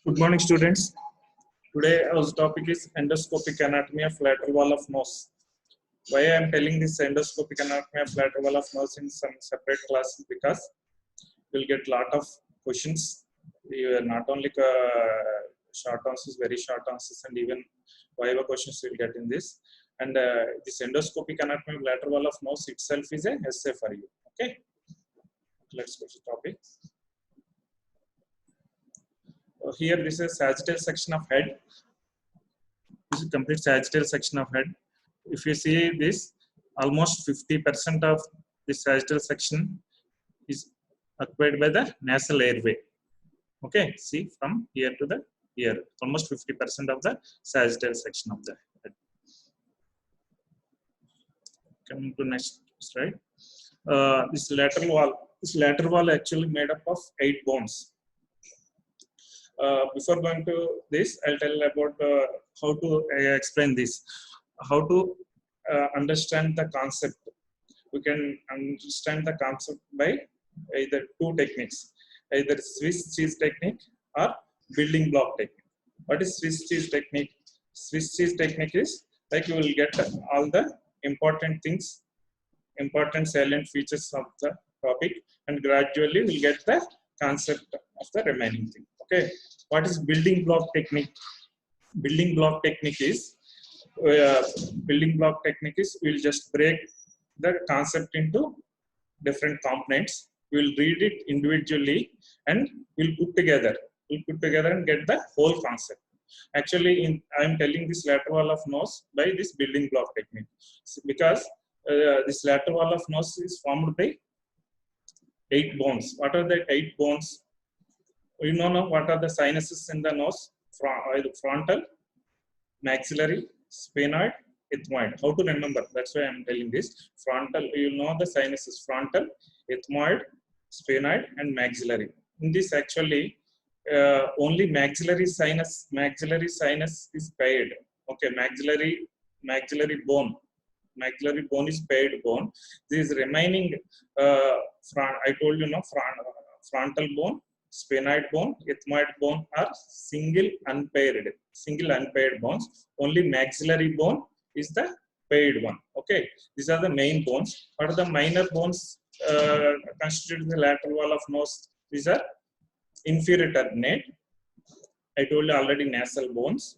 Good morning, students. Today our topic is endoscopic anatomy of lateral wall of nose. Why I am telling this endoscopic anatomy of lateral wall of nose in some separate classes, because we'll get lot of questions. Not only short answers, very short answers, and even whatever questions we'll get in this. And this endoscopic anatomy of lateral wall of nose itself is a essay for you. Okay, let's go to the topic. Here this is sagittal section of head. This is complete sagittal section of head. If you see this, almost 50% of this sagittal section is occupied by the nasal airway. Okay, see from here to the here, almost 50% of the sagittal section of the head. Coming to next slide. This lateral wall actually made up of 8 bones. Before going to this, I'll tell about how to explain this, how to understand the concept. We can understand the concept by either 2 techniques, either Swiss cheese technique or building block technique. What is Swiss cheese technique? Swiss cheese technique is like you will get all the important things, important salient features of the topic, and gradually we'll get the concept of the remaining thing. Okay, what is building block technique? Building block technique is we'll just break the concept into different components. We'll read it individually and we'll put together. And get the whole concept. Actually, I'm telling this lateral wall of nose by this building block technique, because this lateral wall of nose is formed by 8 bones. What are the 8 bones? You know what are the sinuses in the nose? Frontal, maxillary, sphenoid, ethmoid. How to remember? That's why I'm telling this. Frontal, you know the sinuses: frontal, ethmoid, sphenoid, and maxillary. In this, actually, only maxillary sinus is paired. Okay, maxillary bone. Maxillary bone is paired bone. This remaining, I told you, frontal bone, sphenoid bone, ethmoid bone are single unpaired bones. Only maxillary bone is the paired one. Okay, these are the main bones. What are the minor bones constitute the lateral wall of nose? These are inferior turbinate. I told you already, nasal bones,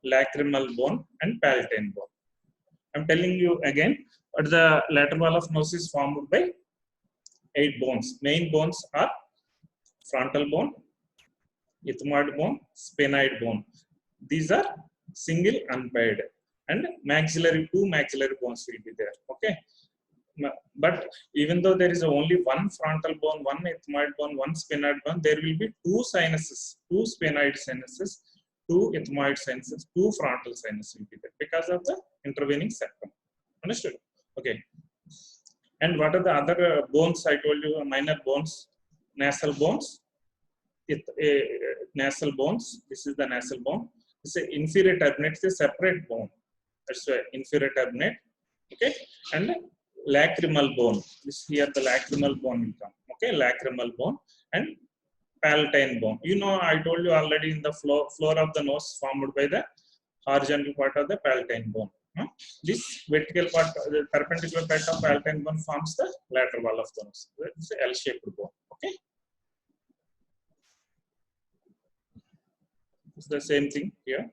lacrimal bone, and palatine bone. I'm telling you again, but the lateral wall of nose is formed by 8 bones. Main bones are frontal bone, ethmoid bone, sphenoid bone. These are single unpaired, and two maxillary bones will be there. Okay, but even though there is only one frontal bone, one ethmoid bone, one sphenoid bone, there will be 2 sinuses, 2 sphenoid sinuses, 2 ethmoid sinuses, 2 frontal sinuses will be there because of the intervening septum. Understood? Okay. And what are the other bones? I told you minor bones. Nasal bones, nasal bones. This is the nasal bone. This is inferior turbinate. It's a separate bone. That's why inferior turbinate. Okay, and lacrimal bone. This here the lacrimal bone will come. Okay, lacrimal bone and palatine bone. You know, I told you already, in the floor of the nose formed by the horizontal part of the palatine bone. This vertical part, the perpendicular part of palatine bone forms the lateral wall of the nose. It's an L-shaped bone. Okay. It's the same thing here.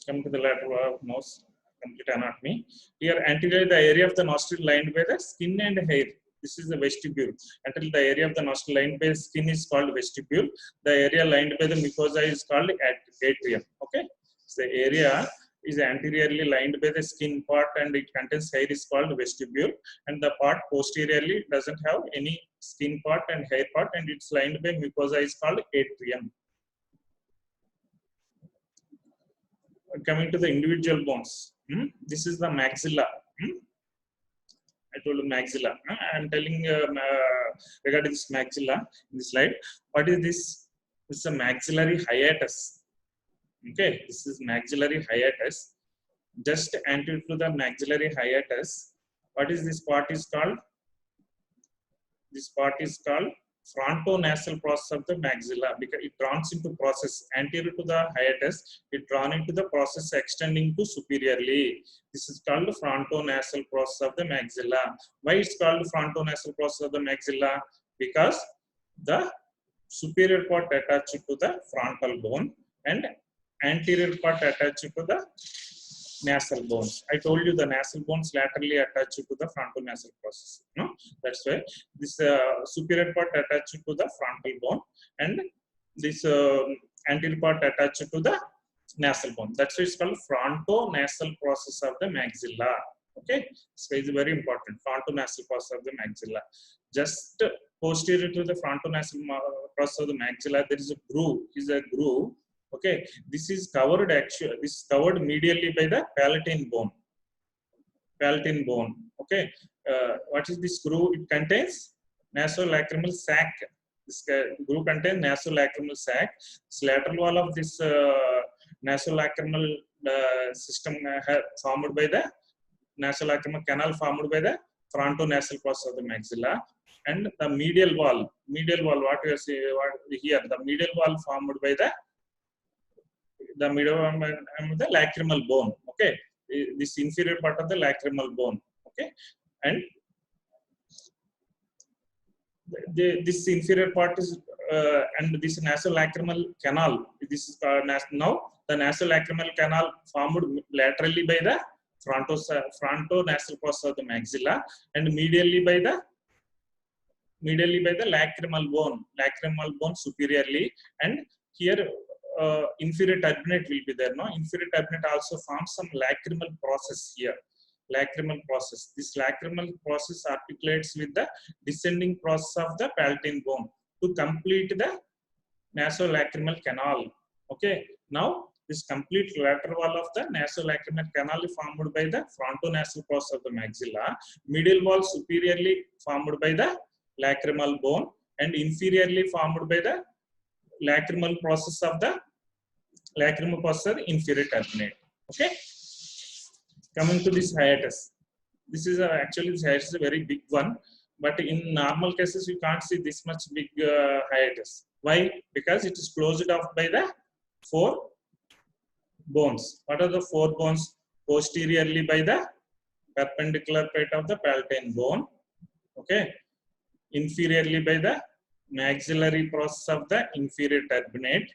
Come to the lateral wall of nose, complete anatomy. Here, anterior, the area of the nostril lined by the skin and hair. This is the vestibule. Until the area of the nostril lined by skin is called vestibule. The area lined by the mucosa is called atrium. Okay, so the area is anteriorly lined by the skin part and it contains hair is called vestibule, and the part posteriorly doesn't have any skin part and hair part and it's lined by mucosa is called atrium. Coming to the individual bones, this is the maxilla. I told you maxilla. I'm telling regarding this maxilla in this slide. What is this? This is a maxillary hiatus. Okay, this is maxillary hiatus. Just anterior to the maxillary hiatus, what is this part is called? This part is called frontonasal process of the maxilla, because it draws into process anterior to the hiatus. It drawn into the process extending to superiorly. This is called frontonasal process of the maxilla. Why it's called frontonasal process of the maxilla? Because the superior part attached to the frontal bone and anterior part attached to the nasal bones. I told you the nasal bones laterally attached to the frontonasal process. No, that's why this superior part attached to the frontal bone and this anterior part attached to the nasal bone. That's why it's called frontonasal process of the maxilla. Okay, so it's very important. Frontonasal process of the maxilla. Just posterior to the frontonasal process of the maxilla, there is a groove. Is a groove. Okay, this is covered actually. This is covered medially by the palatine bone. Palatine bone. Okay, what is this groove? It contains nasolacrimal sac. This groove contains nasolacrimal sac. This lateral wall of this nasolacrimal system formed by the nasolacrimal canal formed by the frontonasal process of the maxilla, and the medial wall. What you see here? The medial wall formed by the medial the lacrimal bone. Okay, this inferior part of the lacrimal bone. Okay, and this inferior part is and this nasolacrimal canal. This is now the nasolacrimal canal formed laterally by the frontonasal process of the maxilla and medially by the lacrimal bone superiorly, and here inferior turbinate will be there. No, inferior turbinate also forms some lacrimal process here. Lacrimal process. This lacrimal process articulates with the descending process of the palatine bone to complete the nasolacrimal canal. Okay. Now this complete lateral wall of the nasolacrimal canal is formed by the frontonasal process of the maxilla. Medial wall superiorly formed by the lacrimal bone and inferiorly formed by the lacrimal process of the inferior turbinate. Okay, coming to this hiatus. This is actually this hiatus is a very big one, but in normal cases you can't see this much big hiatus. Why? Because it is closed off by the 4 bones. What are the 4 bones? Posteriorly by the perpendicular plate of the palatine bone. Okay, inferiorly by the maxillary process of the inferior turbinate,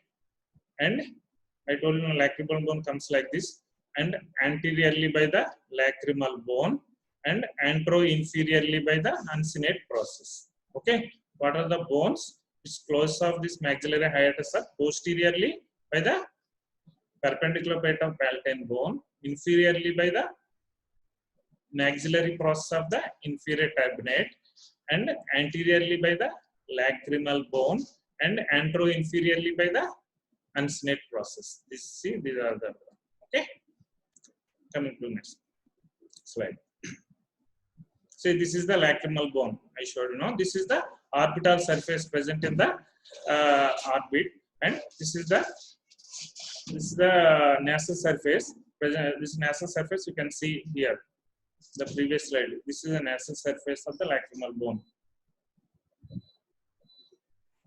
and I told you lacrimal bone comes like this, and anteriorly by the lacrimal bone and antero-inferiorly by the uncinate process. Okay, what are the bones which close off this maxillary hiatus? Are posteriorly by the perpendicular plate of palatine bone, inferiorly by the maxillary process of the inferior turbinate, and anteriorly by the lacrimal bone and antero-inferiorly by the uncinate process. These are the okay. Coming to next slide. So this is the lacrimal bone. I showed you. This is the orbital surface present in the orbit, and this is the nasal surface. This nasal surface you can see here. The previous slide. This is the nasal surface of the lacrimal bone.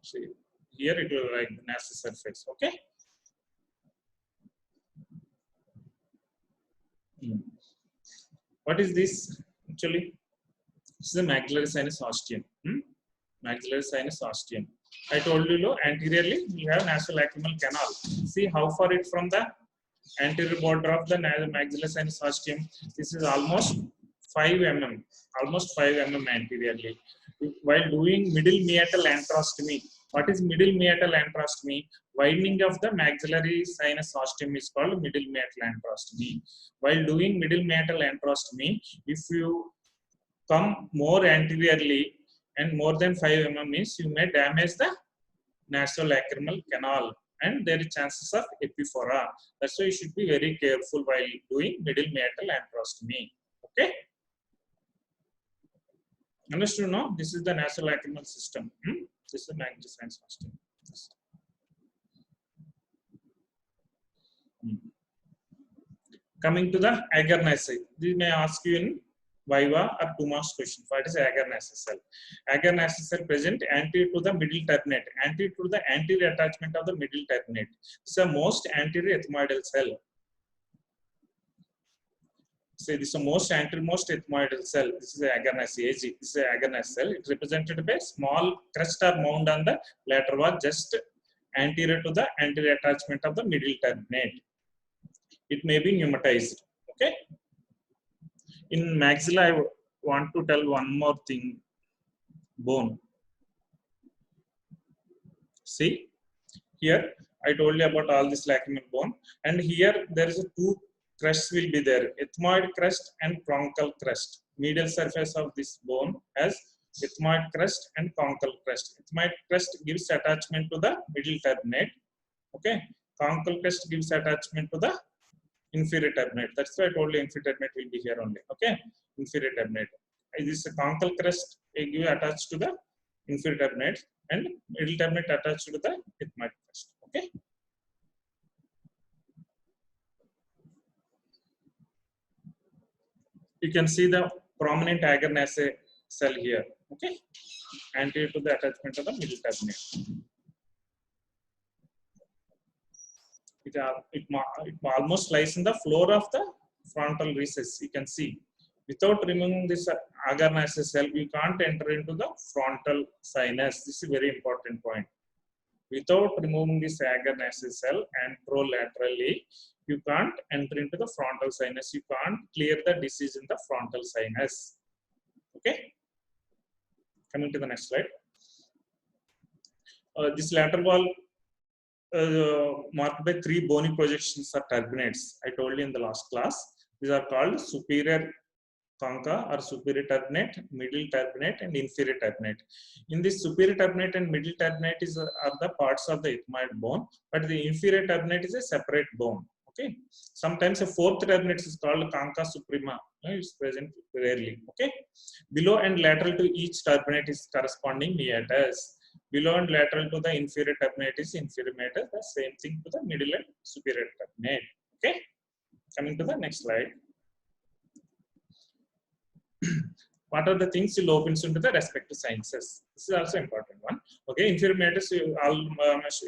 See, here it will like the nasal surface. Okay. What is this actually? This is the maxillary sinus ostium. Maxillary sinus ostium. I told you, anteriorly you have nasolacrimal canal. See how far it from the anterior border of the maxillary sinus ostium. This is almost 5 mm. Almost 5 mm anteriorly. While doing middle meatal antrostomy. What is middle meatal antrostomy? Widening of the maxillary sinus ostium is called middle meatal antrostomy. While doing middle meatal antrostomy, if you come more anteriorly and more than 5 mm means you may damage the nasolacrimal canal and there is chances of epiphora. That's why you should be very careful while doing middle meatal antrostomy. Okay. Understood? No? This is the nasolacrimal system. This is the maxillary sinus ostium. Yes. Coming to the agarnice. This may ask you in Viva or 2 marks question. What is agar nasal cell? Agar nasal cell present anterior to the middle turbinate, anterior to the anterior attachment of the middle turbinate. It's the most anterior ethmoidal cell. So this is the most anterior-most ethmoidal cell. This is the agar nasal AG. This is the agar nasal cell. It is represented by small crest or mound on the lateral wall, just anterior to the anterior attachment of the middle turbinate. It may be pneumatized. Okay. In maxilla, I want to tell one more thing. Bone. See, here I told you about all this lacrimal bone, and here there is a two crusts will be there: ethmoid crust and conchal crust. Medial surface of this bone has ethmoid crust and conchal crust. Ethmoid crust gives attachment to the middle turbinate. Okay, conchal crust gives attachment to the inferior turbinate. That's why I told you inferior turbinate will be here only. Okay, inferior turbinate. This conchal crust give attached to the inferior turbinate, and middle turbinate attached to the ethmoid crust. Okay. You can see the prominent agar nasal cell here. Okay, anterior to the attachment of the middle turbinate. It almost lies in the floor of the frontal recess. You can see. Without removing this agar nasal cell, you can't enter into the frontal sinus. This is a very important point. Without removing this agar nasal cell anterolaterally, you can't enter into the frontal sinus. You can't clear the disease in the frontal sinus. Okay. Coming to the next slide. This lateral wall marked by 3 bony projections or turbinates. I told you in the last class. These are called superior concha or superior turbinate, middle turbinate, and inferior turbinate. In this superior turbinate and middle turbinate are the parts of the ethmoid bone, but the inferior turbinate is a separate bone. Okay. Sometimes a 4th turbinate is called concha suprema. It's present rarely. Okay. Below and lateral to each turbinate is corresponding meatus. Below and lateral to the inferior turbinate is inferior meatus. The same thing to the middle and superior turbinate. Okay. Coming to the next slide. What are the things will opens into the respective sinuses? This is also important one. Okay, inferior meatus, you all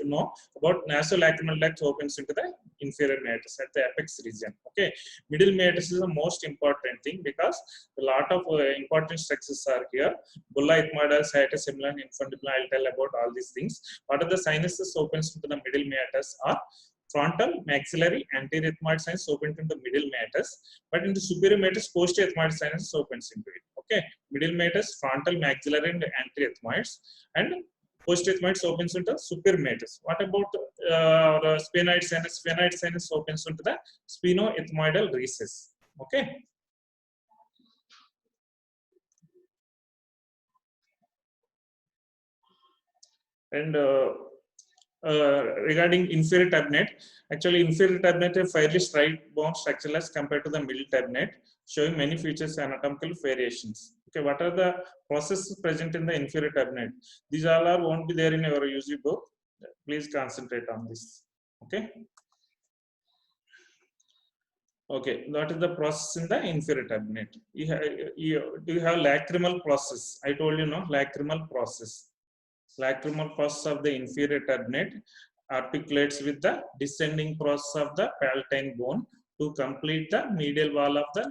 know about nasolacrimal duct opens into the inferior meatus at the apex region. Okay, middle meatus is the most important thing because a lot of important structures are here. Bulla, ethmoidal, hiatus, and infundibulum. I'll tell about all these things. What are the sinuses opens into the middle meatus are frontal, maxillary, anterior ethmoid sinus opens into the middle meatus, but into superior meatus, posterior ethmoid sinus opens into it. Okay, middle meatus, frontal, maxillary, and anterior ethmoids, and posterior ethmoids opens into superior meatus. What about sphenoid sinus? Sphenoid sinus opens into the sphenoethmoidal recess. Okay. And regarding inferior turbinate, actually inferior turbinate is fairly straight bone structure as compared to the middle turbinate, showing many features anatomical variations. Okay, what are the processes present in the inferior turbinate? These all won't be there in your UG book. Please concentrate on this. Okay. Okay, that is the process in the inferior turbinate. You have lacrimal process. I told you, no, lacrimal process. Lacrimal process of the inferior turbinate articulates with the descending process of the palatine bone to complete the medial wall of the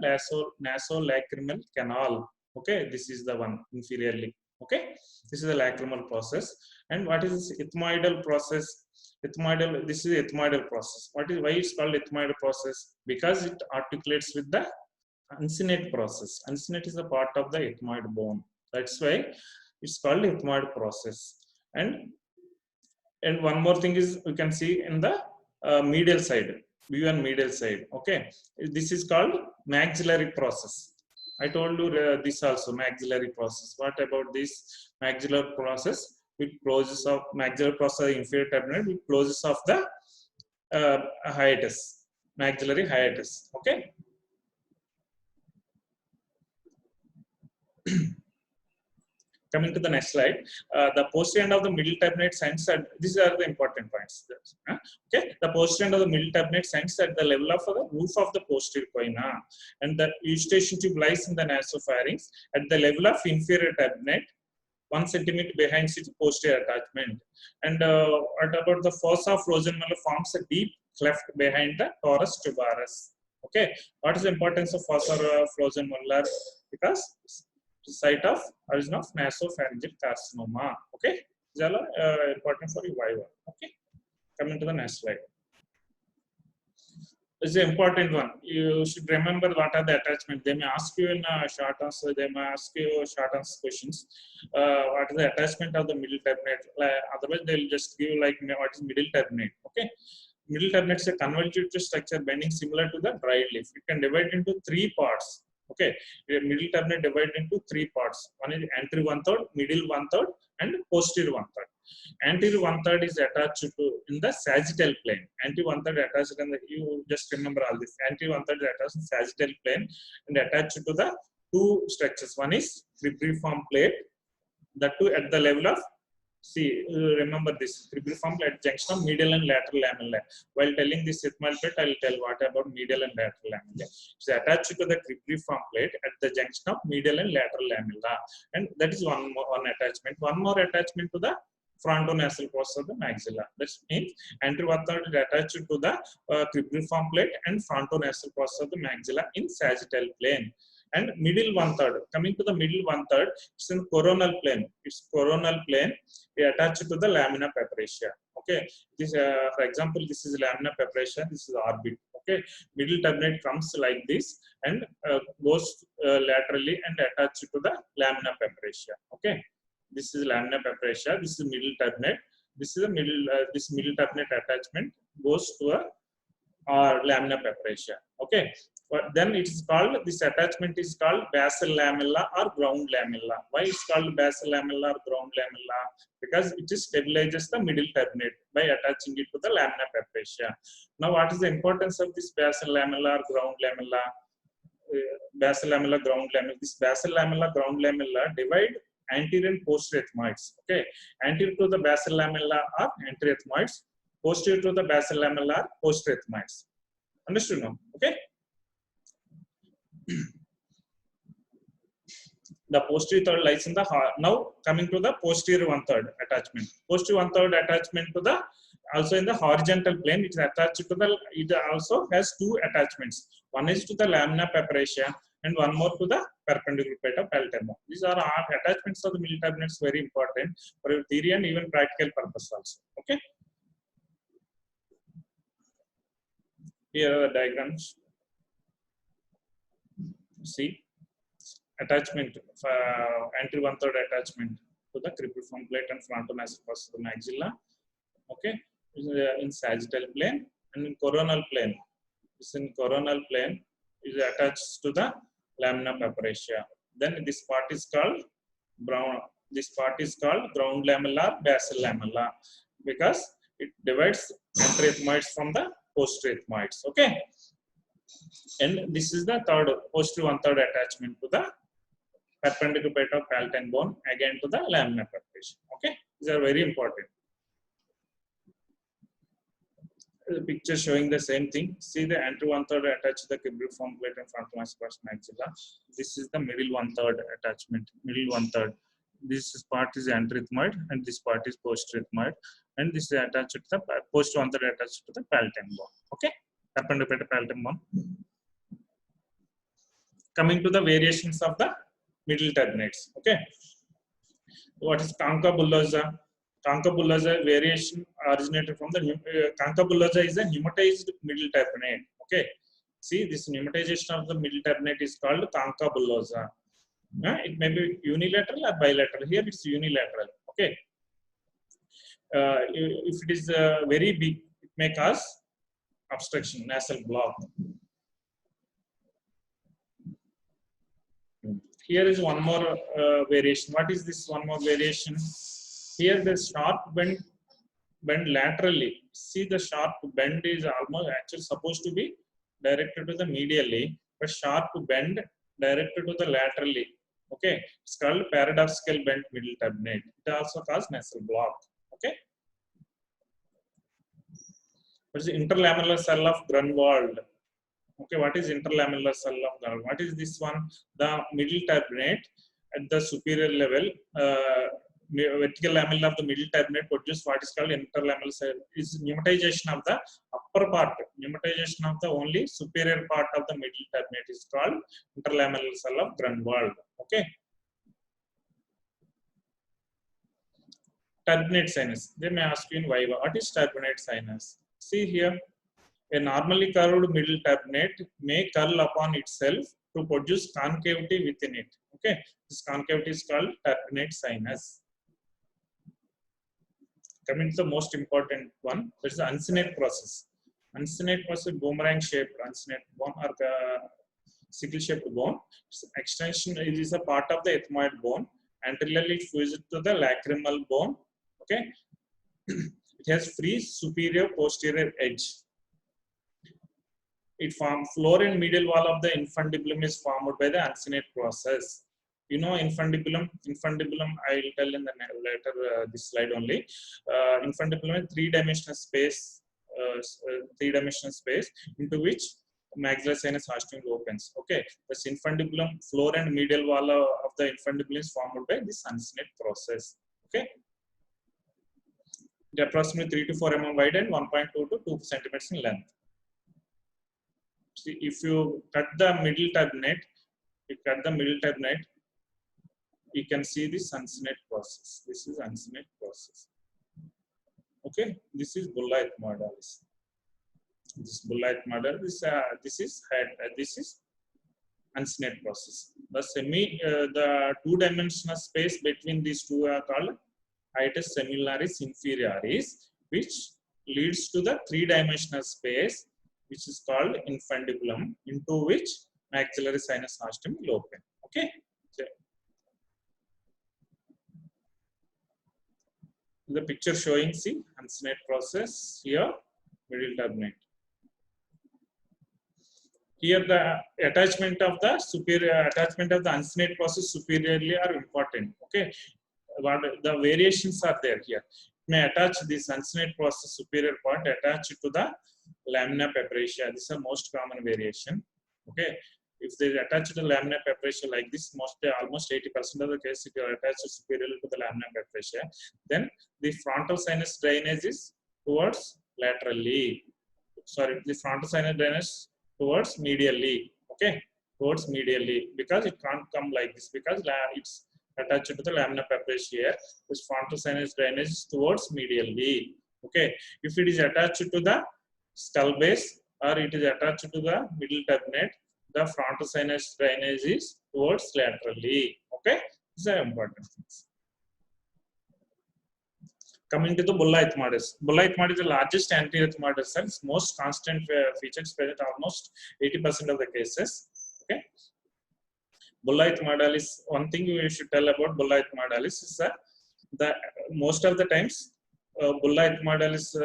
nasolacrimal canal. Okay, this is the one inferiorly. Okay, this is the lacrimal process. And what is this ethmoidal process? Ethmoidal, this is ethmoidal process. Why it's called ethmoidal process? Because it articulates with the uncinate process. Uncinate is a part of the ethmoid bone. That's why it's called ethmoid process. And one more thing is you can see in the medial side, view on medial side. Okay, this is called maxillary process. I told you this also maxillary process. What about this maxillary process? It closes of maxillary process inferior turbinate. It closes of the hiatus, maxillary hiatus. Okay. Coming to the next slide, the posterior end of the middle turbinate ends at, these are the important points. Okay, the posterior end of the middle turbinate ends at the level of the roof of the posterior coina, and the eustachian tube lies in the nasopharynx at the level of inferior turbinate, 1 centimeter behind its posterior attachment. And what about the fossa of Rosenmuller forms a deep cleft behind the torus tuberous. Okay, what is the importance of fossa of Rosenmuller? Because site of origin of nasopharyngeal carcinoma. Okay, these are important for revival. Okay, coming to the next slide. This is an important one. You should remember what are the attachments. They may ask you in a short answer. They may ask you short answer questions. What is the attachment of the middle turbinate? Otherwise, they'll just give like what is middle turbinate. Okay, middle turbinate is a convoluted structure bending similar to the dried leaf. It can divide into 3 parts. Okay, middle turbinate divided into 3 parts. One is anterior 1/3, middle 1/3, and posterior 1/3. Anterior 1/3 is attached to in the sagittal plane. Anterior 1/3 attached in the, you just remember all this. Anterior 1/3 is attached in sagittal plane and attached to the 2 structures. One is cribriform plate, the 2 at the level of, see, remember this cribriform plate junction of medial and lateral lamella. While telling this ethmoidal plate, I will tell what about medial and lateral lamella. It's attached to the cribriform plate at the junction of medial and lateral lamella, and that is one attachment. One more attachment to the frontonasal process of the maxilla. That means anterior 1/3 is attached to the cribriform plate and frontonasal process of the maxilla in sagittal plane. And middle 1/3, coming to the middle 1/3, it's in coronal plane. It's coronal plane. We attach it to the lamina papyracea. Okay, this for example, this is lamina papyracea. This is orbit. Okay, middle turbinate comes like this and goes laterally and attached to the lamina papyracea. Okay, this is lamina papyracea. This is middle turbinate. This is a middle. This middle turbinate attachment goes to a lamina papyracea. Okay. But then it is called, this attachment is called basal lamella or ground lamella. Why it's called basal lamella or ground lamella? Because it just stabilizes the middle turbinate by attaching it to the lamina papyracea. Now, what is the importance of this basal lamella or ground lamella? Basal lamella, ground lamella. This basal lamella, ground lamella divide anterior and posterior ethmoids. Okay, anterior to the basal lamella are anterior ethmoids, posterior to the basal lamella are posterior ethmoids. Understood now? Okay. The posterior third lies in the heart. Now coming to the posterior 1/3 attachment. Posterior 1/3 attachment to the, also in the horizontal plane, it is attached to the, it also has 2 attachments. One is to the lamina papyracea and one more to the perpendicular plate of palatal. These are our attachments of the middle turbinates, very important for your theory and even practical purpose also. Okay. Here are the diagrams. See, attachment, anterior 1/3 attachment to the cribriform plate and frontonasal process of the maxilla. Okay, in sagittal plane and in coronal plane. This in coronal plane is attached to the lamina papyracea. Then this part is called brown. This part is called ground lamella, basal lamella, because it divides anterior ethmoids from the posterior ethmoids. Okay. And this is the third, posterior 1/3 attachment to the perpendicular plate of palatine bone, again to the lamina papyracea. Okay, these are very important. The picture showing the same thing. See, the anterior 1/3 attached to the cribriform plate and frontonasal process maxilla. This is the middle 1/3 attachment. Middle 1/3. This part is anterior ethmoid and this part is posterior ethmoid, and this is attached to the posterior 1/3 attached to the palatine bone. Okay, perpendicular plate of palatine bone. Coming to the variations of the middle turbinates. Okay, what is concha bullosa? Concha bullosa variation originated from the concha bullosa is a pneumatized middle turbinate. Okay, see, this pneumatization of the middle turbinate is called concha bullosa. It may be unilateral or bilateral. Here it's unilateral. Okay, if it is very big, it may cause obstruction, nasal block. Here is one more variation. What is this one more variation? Here the sharp bend laterally. See, the sharp bend is almost actually supposed to be directed to the medially, but sharp bend directed to the laterally. Okay, it's called paradoxical bent middle turbinate. It also causes nasal block. Okay, what is the interlamellar cell of Grunwald? Okay, what is interlamellar cell of Grunwald? What is this one? The middle turbinate at the superior level. Vertical lamella of the middle turbinate produce what is called interlamellar cell. Is pneumatization of the upper part. Pneumatization of the only superior part of the middle turbinate is called interlamellar cell of Grunwald. Okay. Turbinate sinus. They may ask you in Viva, what is turbinate sinus? See here, a normally curved middle turbinate may curl upon itself to produce concavity within it. Okay, this concavity is called turbinate sinus. Coming to the most important one, that is the uncinate process. Uncinate process, boomerang shaped uncinate bone or the sickle shaped bone. Extension is a part of the ethmoid bone. Anteriorly it fuses to the lacrimal bone. Okay, it has free superior posterior edge. It forms floor and medial wall of the infundibulum is formed by the uncinate process. You know infundibulum. Infundibulum I will tell in the later this slide only. Infundibulum is three-dimensional space. Three-dimensional space into which maxillary sinus ostium opens. Okay, this infundibulum floor and medial wall of the infundibulum is formed by this uncinate process. Okay, it approximately 3 to 4 mm wide and 1.2 to 2 centimeters in length. See, if you cut the middle turbinate, you can see this uncinate process. This is uncinate process. Okay, this is bulla ethmoidalis. This bulla ethmoidalis. This is head. This is uncinate process. The two-dimensional space between these two are called hiatus semillaris inferioris, which leads to the three-dimensional space, which is called infundibulum, into which maxillary sinus ostium will open. Okay. So, the picture showing, see, uncinate process here, middle turbinate. Here the attachment of the uncinate process superiorly are important. Okay, what the variations are there here. It may attach this uncinate process superior part attached to the lamina papyracea. This is the most common variation. Okay, if they attach to the lamina papyracea like this, almost 80% of the case it will attach superiorly to the lamina papyracea. Then the frontal sinus drainage is towards laterally. Sorry, the frontal sinus drainage towards medially. Okay, towards medially, because it can't come like this because it's attached to the lamina papyracea. This frontal sinus drainage is towards medially. Okay, if it is attached to the skull base or it is attached to the middle turbinate, the frontal sinus drainage is towards laterally. Okay, these are important things. Coming to the bulla ethmoidis. Bulla ethmoidis is the largest anterior ethmoidal cells, most constant features present almost 80% of the cases. Okay, bulla ethmoidalis. One thing you should tell about bulla ethmoidalis is that most of the times bulla ethmoidalis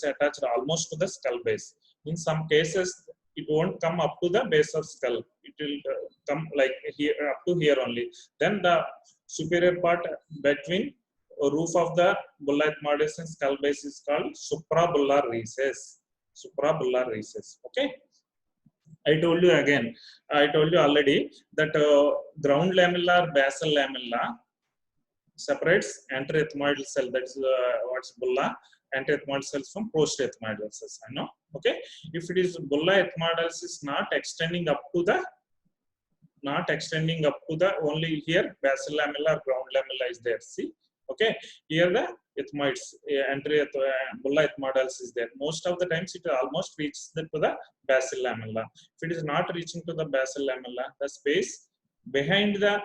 attached almost to the skull base. In some cases, it won't come up to the base of skull. It will come like here up to here only. Then the superior part between roof of the bulla ethmoidis and skull base is called suprabullar recess. Suprabullar recess. Okay. I told you already that ground lamella or basal lamella separates anterior ethmoidal cell, that is what's bulla, anterior ethmoidal cells from posterior ethmoidal cells. I know. Okay, if it is bulla ethmoidal is not extending up to the only here basal lamella or ground lamella is there. See, okay, here the ethmoids, anterior bulla ethmoidal is there. Most of the times it almost reaches to the basal lamella. If it is not reaching to the basal lamella, the space behind the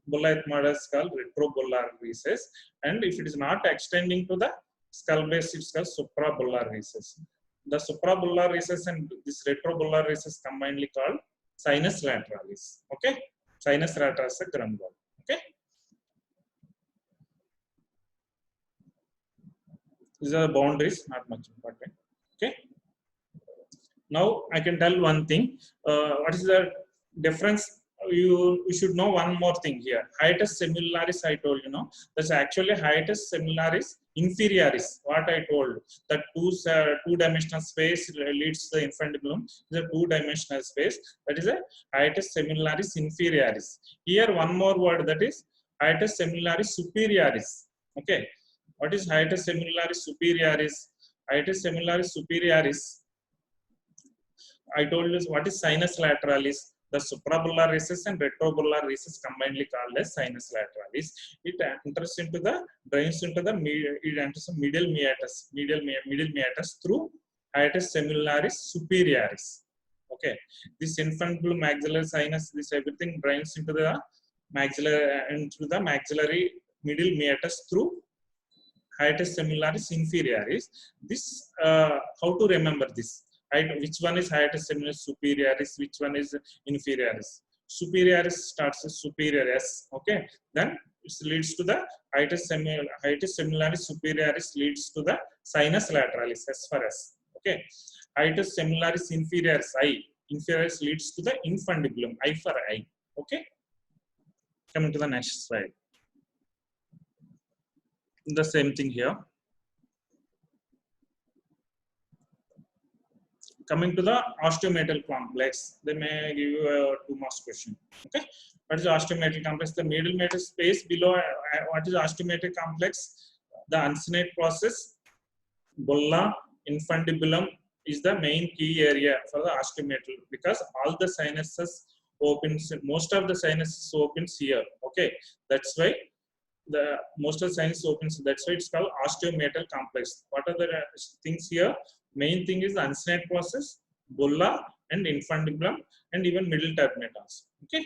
bulla ethmoidal is called retrobullar recess, and if it is not extending to the skull base, it's called suprabullar recess. The suprabullar recess and this retrobullar recess combinedly called sinus lateralis. Okay, sinus lateralis is Grunwald. Okay, these are the boundaries, not much important. Okay, now I can tell one thing. What is the difference you should know one more thing here. Hiatus similaris, I told you, know, that's actually hiatus similaris inferioris. What I told, that two-dimensional space leads to the infundibulum. Is a two-dimensional space. That is a hiatus similaris inferioris. Here one more word, that is hiatus similaris superioris. Okay, what is hiatus similaris superioris? Hiatus similaris superioris, I told you what is sinus lateralis. The suprabullar recess and retrobullar recess combinedly called as sinus lateralis. It enters into the, drains into the, it enters the medial meatus through hiatus similaris superioris. Okay, this infundibulum maxillary sinus, this everything drains into the maxillary medial meatus through hiatus similaris inferioris. This how to remember this? Which one is hiatus similaris superioris? Which one is inferioris? Superiorus starts with superior S. Okay, then it leads to the hiatus similaris superioris leads to the sinus lateralis S for S. Okay, hiatus similaris inferioris I. Inferior leads to the infundibulum I for I. Okay, coming to the next slide. The same thing here. Coming to the osteomeatal complex, they may give you a 2 marks question. Okay, what is the osteomeatal complex? The medial meatus space below. What is the osteomeatal complex? The uncinate process, bulla, infundibulum is the main key area for the osteomeatal, because all the sinuses opens, most of the sinuses opens here. Okay, that's why the most of the sinus opens. That's why it's called osteomeatal complex. What are the things here? Main thing is the uncinate process, bulla and infundibulum, and even middle turbinate also. Okay,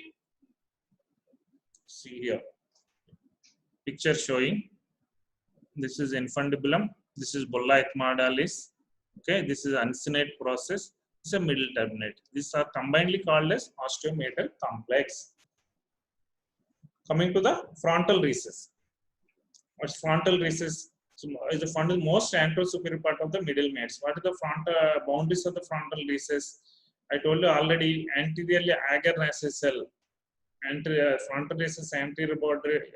see here, picture showing. This is infundibulum. This is bulla ethmoidalis. Okay, this is uncinate process. This is a middle turbinate. These are combinedly called as osteomeatal complex. Coming to the frontal recess. What's frontal recess? So is the frontal most anterior-superior part of the middle meatus. What are the frontal boundaries of the frontal recess? I told you already. Anteriorly agar nasal cell. Frontal recess anterior boundary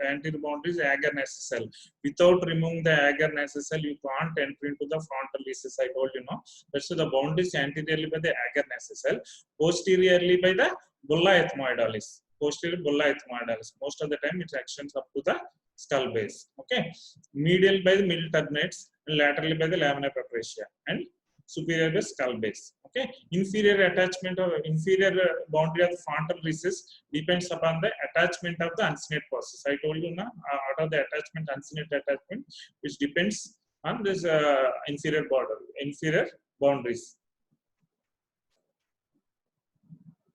is agar nasal cell. Without removing the agar nasal cell, you can't enter into the frontal recess. I told you, no. That's the boundaries anteriorly by the agar nasal cell, posteriorly by the bulla ethmoidalis. Posterior bulla ethmoidalis. Most of the time it extends up to the skull base. Okay, medial by the middle turbinates and laterally by the lamina papyracea, and superior by skull base. Okay, inferior attachment or inferior boundary of the frontal recess depends upon the attachment of the uncinate process. I told you, now out of the attachment, uncinate attachment, which depends on this inferior boundaries.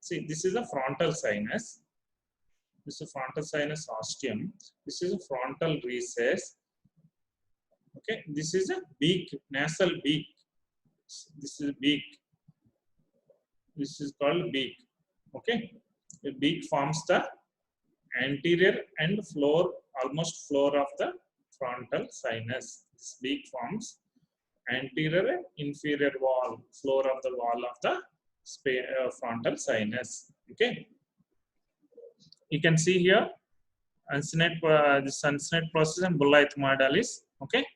See, this is a frontal sinus. This is a frontal sinus ostium. This is a frontal recess. Okay, this is a beak, nasal beak. This is beak. This is called beak. Okay, the beak forms the anterior and floor, almost floor of the frontal sinus. This beak forms anterior and inferior wall, floor of the wall of the frontal sinus. Okay. You can see here uncinate, this uncinate process and bulla ethmoidalis. Okay.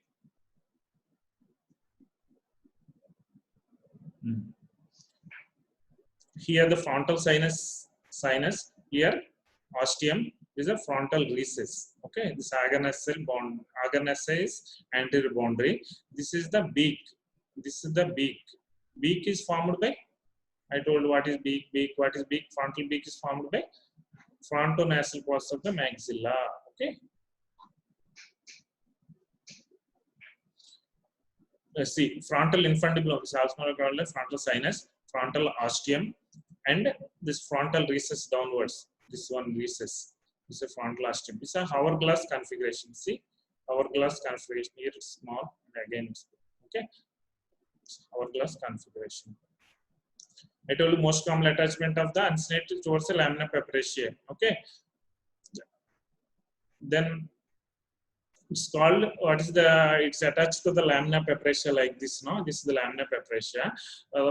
Here the frontal sinus. Here ostium is a frontal recess. Okay. This agar nasal is anterior boundary. This is the beak. This is the beak. Beak is formed by. I told what is beak. What is beak? Frontal beak is formed by frontonasal process of the maxilla. Okay. Let's see, frontal infundibulum is also called frontal sinus, frontal ostium, and this frontal recess downwards. This one recess. This is a frontal ostium. It's a hourglass configuration. See, hourglass configuration. Here it's small, and again it's big. Okay. Hourglass configuration. I told you most common attachment of the uncinate towards the lamina papyracea. Okay. Then It's called, what is the, it's attached to the lamina papyracea like this, no? This is the lamina papyracea.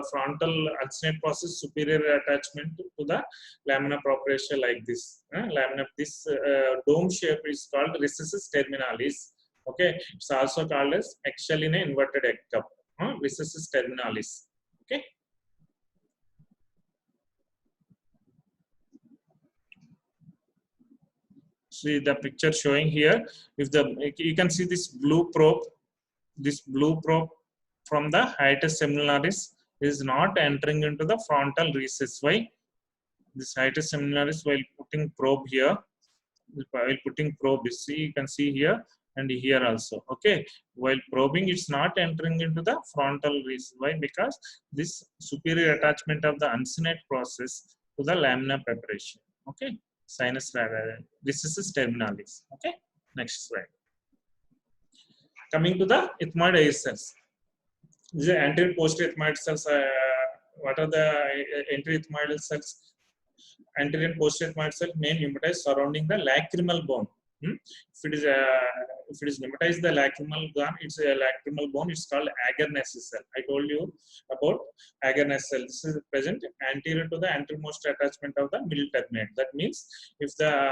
Frontal uncinate process, superior attachment to the lamina papyracea like this. Lamina, this dome shape is called recessus terminalis. Okay, it's also called as eggshell in an inverted egg cup. Recessus terminalis. Okay. See the picture showing here. If the, you can see this blue probe from the hiatus seminalis is not entering into the frontal recess. Why? This hiatus seminalis, while putting probe here, see, you can see here and here also. Okay, while probing, it's not entering into the frontal recess. Why? Because this superior attachment of the uncinate process to the lamina papyracea. Okay, sinus recessus terminalis. Okay, next slide. Coming to the ethmoid cells. These are anterior posterior ethmoid cells. What are the anterior ethmoidal cells? Anterior and posterior ethmoid cell main pneumatized surrounding the lacrimal bone. If it is pneumatized the lacrimal bone, it's a lacrimal bone. It's called agar nasal cell. I told you about agar nasal cell. This is present anterior to the antermost attachment of the middle turbinate. That means if the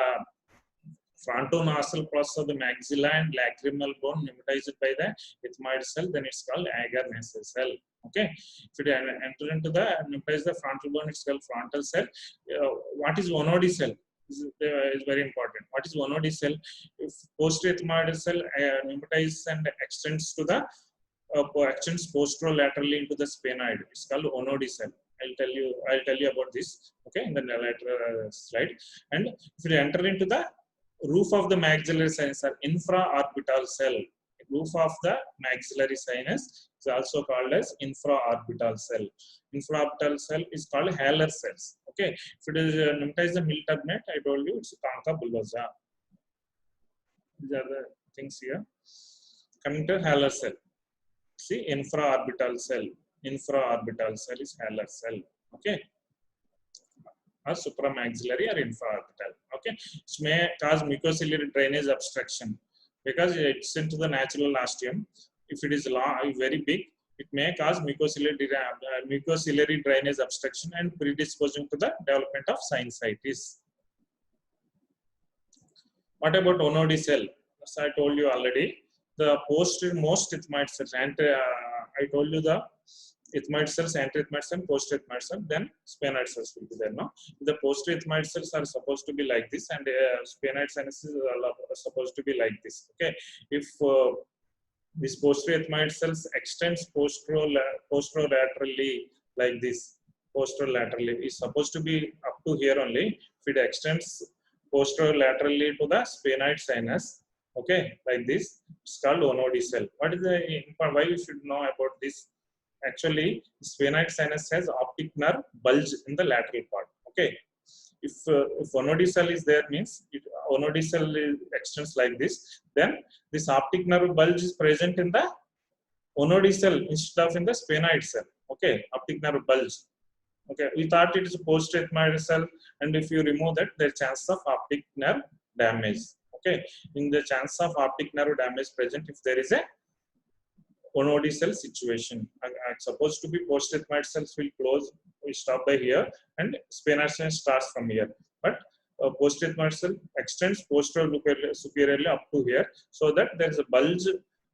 frontonasal process of the maxilla and lacrimal bone pneumatized by the ethmoid cell, then it's called agar nasal cell. Okay, if it enter into the pneumatized the frontal bone, it's called frontal cell. What is Onodi cell? Is very important. What is Onodi cell? If posterior ethmoidal cell pneumatizes and extends to the extends posterolaterally into the sphenoid, it's called Onodi cell. I'll tell you about this. Okay, in the later slide. And if you enter into the roof of the maxillary sinus or infraorbital cell, roof of the maxillary sinus is also called as infraorbital cell. Infraorbital cell is called Haller cells. Okay, if it is pneumatized the middle turbinate, I told you it's concha bullosa. These are the things here. Coming to Haller cell. See, infraorbital cell. Infraorbital cell is Haller cell. Okay, or supramaxillary or infraorbital. Okay, which may cause mucociliary drainage obstruction because it's into the natural ostium. If it is long, very big, it may cause mucociliary drainage obstruction and predisposing to the development of sinusitis. What about Onodi cell? As I told you already, the posterior-most ethmoid cells. I told you the ethmoid cells, anterior ethmoid cell, posterior ethmoid cell, then sphenoid cells will be there. No, the posterior ethmoid cells are supposed to be like this, and sphenoid sinuses are supposed to be like this. Okay, if this posterior ethmoid cells extends posterolaterally like this, posterolaterally is supposed to be up to here only. If it extends posterolaterally to the sphenoid sinus, okay, like this, it's called Onodi cell. What is the why you should know about this? Actually, sphenoid sinus has optic nerve bulge in the lateral part. Okay, if Onodi cell is there, means Onodi cell extends like this, then this optic nerve bulge is present in the Onodi cell instead of in the sphenoid cell. Okay, optic nerve bulge. Okay, we thought it is a posterior ethmoid cell, and if you remove that, there is chance of optic nerve damage. Okay, in the chance of optic nerve damage present, if there is a Onodi cell situation, supposed to be posterior ethmoid cells will close, we stop by here, and sphenoid cell starts from here. But posterior ethmoid cell extends superiorly up to here, so that there is a bulge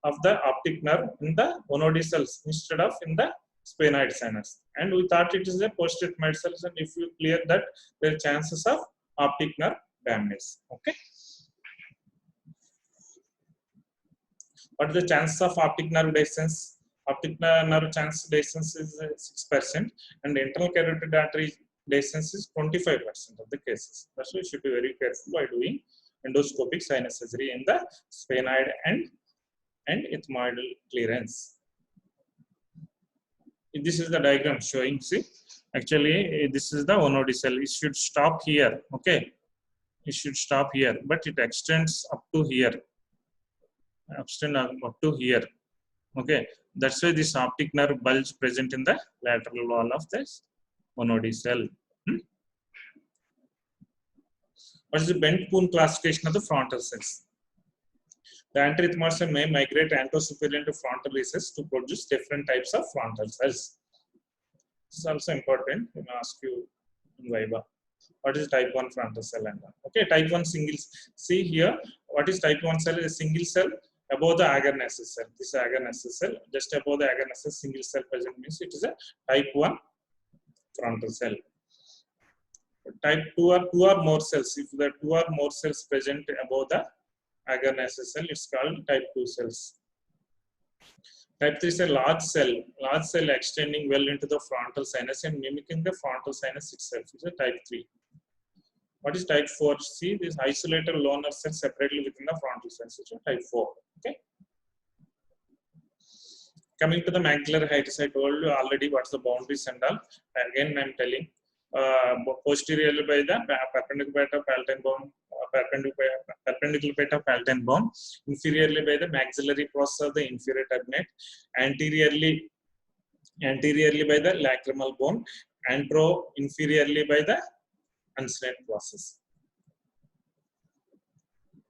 of the optic nerve in the Onodi cells instead of in the sphenoid sinus. And we thought it is a posterior ethmoid cells, and if you clear that, there are chances of optic nerve damage. Okay. What is the chances of optic nerve dehiscence? Optic nerve chance dehiscence is 6%, and internal carotid artery dehiscence is 25% of the cases. That's why you should be very careful by doing endoscopic sinus surgery in the sphenoid and ethmoidal clearance. This is the diagram showing. See, actually, this is the Onodi cell. It should stop here. Okay, it should stop here, but it extends up to here. Extend up to here. Okay, that's why this optic nerve bulge present in the lateral wall of this Onodi cell. What is the bent Kuhn classification of the frontal cells? The anterior ethmoid cell may migrate anterosuperior to frontal recess to produce different types of frontal cells. This is also important. I may ask you in Viva. What is type 1 frontal cell? Okay, type 1 single. See here, what is type 1 cell? Is a single cell above the agar nasal cell. This is agar nasal cell. Just above the agar nasal, single cell present means it is a type 1 frontal cell. Type 2 are two or more cells. If the two or more cells present above the agar nasal cell, it's called type 2 cells. Type 3 is a large cell extending well into the frontal sinus and mimicking the frontal sinus itself. Is a type 3. What is type 4? See, this isolated loner cell separately within the frontal sinus. It's a type 4. Okay. Coming to the maxillary hiatus, I told you already what's the boundaries and all. Again, I'm telling. Posteriorly by the perpendicular to palatine bone, perpendicular to palatine bone, inferiorly by the maxillary process of the inferior turbinate, anteriorly by the lacrimal bone, inferiorly by the uncinate process.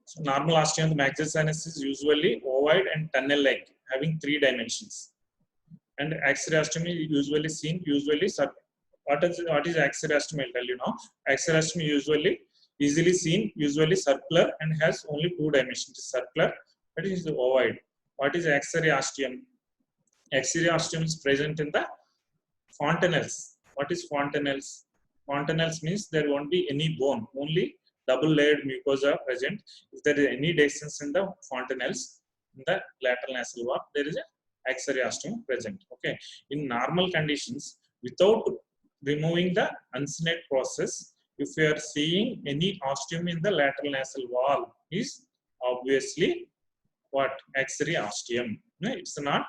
So normal osteum of the maxillary sinus is usually ovoid and tunnel-like, having 3 dimensions. And axillary osteum is usually seen, what is axillary osteum? I'll tell you now. Axillary osteum usually easily seen, usually circular and has only 2 dimensions. Circular, that is the ovoid. What is axillary osteum? Axillary osteum is present in the fontanelles. What is fontanelles? Fontanelles means there won't be any bone, only double-layered mucosa present. If there is any distance in the fontanelles, in the lateral nasal wall, there is a axillary osteum present. Okay. In normal conditions, without removing the uncinate process, if you are seeing any osteum in the lateral nasal wall, is obviously what? Axillary osteum. No, it's not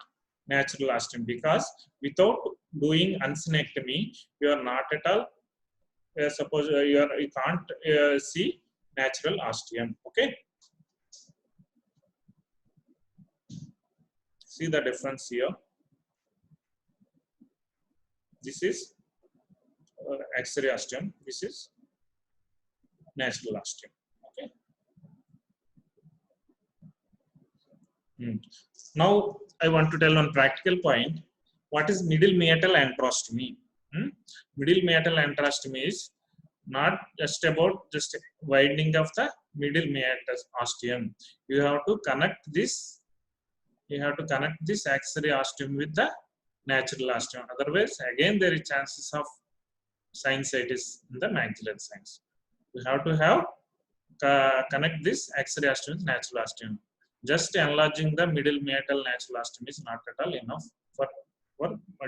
natural osteum, because without doing uncinectomy, you are not at all. Suppose you can't see natural osteum. Okay. See the difference here. This is axillary osteum. This is natural osteum. Okay. Now I want to tell one practical point. What is medial meatal anterostomy? Medial meatal anterostomy is not just about just widening of the medial meatus osteum. You have to connect this. You have to connect this axillary osteum with the natural osteum. Otherwise, again there is chances of sinusitis in the maxillary sinus. You have to have connect this axillary osteum with natural osteum. Just enlarging the medial meatal natural osteum is not at all enough for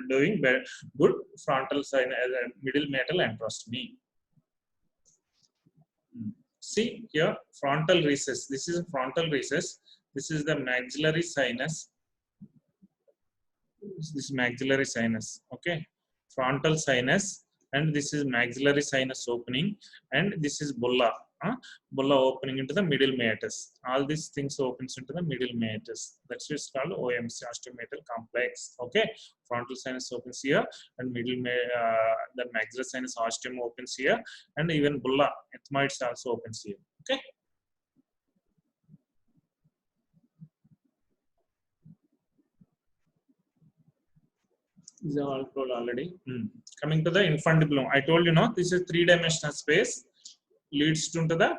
doing good frontal sinus medial meatal anterostomy. See here, frontal recess. This is frontal recess. This is the maxillary sinus. This is maxillary sinus. Okay, frontal sinus, and this is maxillary sinus opening, and this is bulla. Bulla opening into the medial meatus. All these things opens into the medial meatus. That's what's called OMC, osteomeatal complex. Okay, frontal sinus opens here, and the maxillary sinus osteum opens here, and even bulla, ethmoids also opens here. Okay. These are all told already. Coming to the infundibulum, I told you now this is 3-dimensional space leads to into the